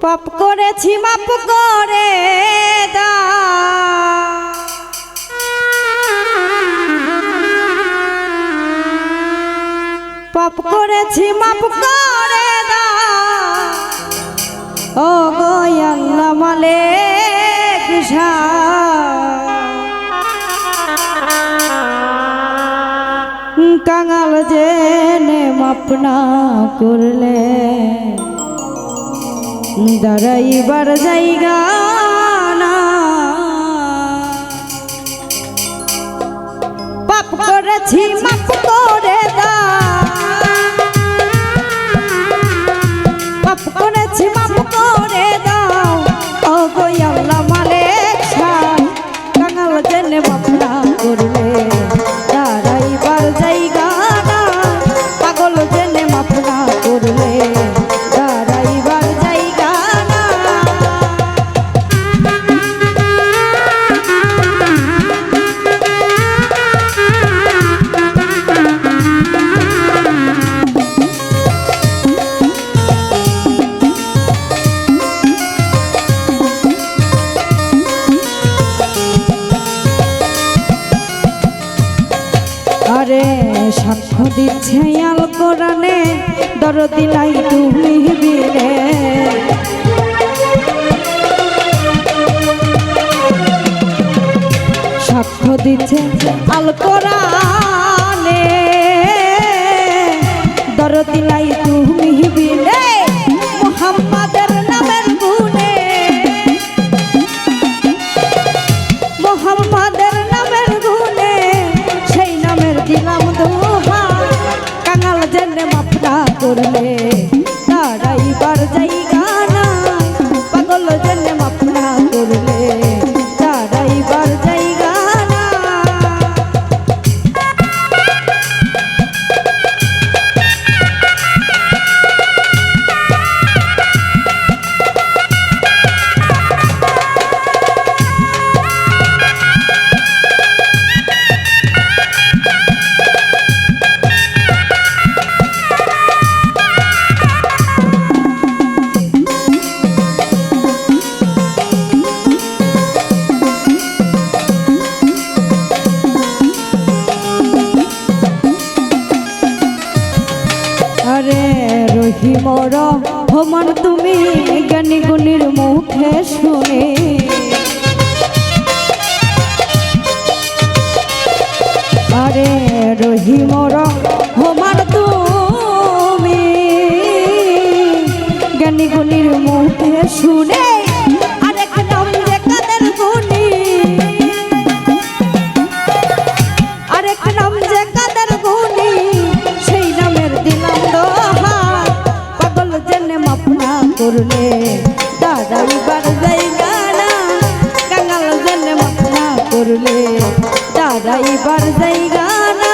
পাপ করেছি মাপ করে দাও, পাপ করেছি মাপ করে দাও, ও গো আল্লাহ মালিক কাঙাল জেনে মাপ না করলে দাঁড়াইবার জায়গা না। পাপ করেছি মাপ করে দাও, পাপ করেছি মাপ করে দাও, ও গো আল্লাহ মালিক কাঙাল জেনে মাপ না করলে দাঁড়াইবার জায়গা না। পাগল জেনে মাপ না করলে দাঁড়াইবার জায়গা না। আরে সাক্ষ্য দিচ্ছে আল কোরআনে দরদি নাই তুমি বিনে, সাক্ষ্য দিচ্ছে আল কোরআনে দরদি নাই তুমি বিনে, মুহাম্মাদের নামের গুণে, মুহাম্মাদের নামের গুণে সেই নামের দিলাম দোহা। কাঙাল জেনে মাপ না করলে দাঁড়াইবার জায়গা নাই, পাগল জেনে মাপ না করলে দাঁড়াইবার জায়গা না। আরে রহিম রহমান তুমি জ্ঞানী গুণীর মুখে শুনে, আরে রহিম রহমান তুমি জ্ঞানী গুণীর মুখে শুনে, আরেক নাম যে কাদের গুণী, আরেক নাম যে কাদের গুণী সেই নামের দিলাম দোহা। পাগল জেনে মাপ না করলে দাঁড়াইবার জায়গা না, কাঙাল জেনে মাপ না করলে দাঁড়াইবার জায়গা না।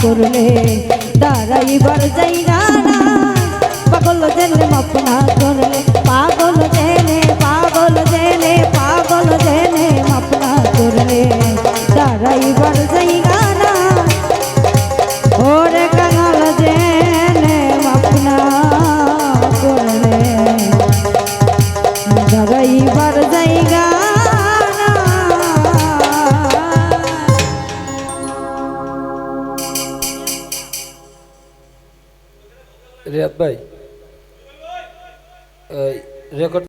করলে দাঁড়াইবার জায়গা না, পাগল জেনে মাপ না। করলে পাগল জেনে মাপ না করলে ড্রাইভার জায়গা না ওরে কাঙাল জেনে মাপ না করলে ড্রাইভার জায়গা না। রিয়াদ ভাই রেকর্ড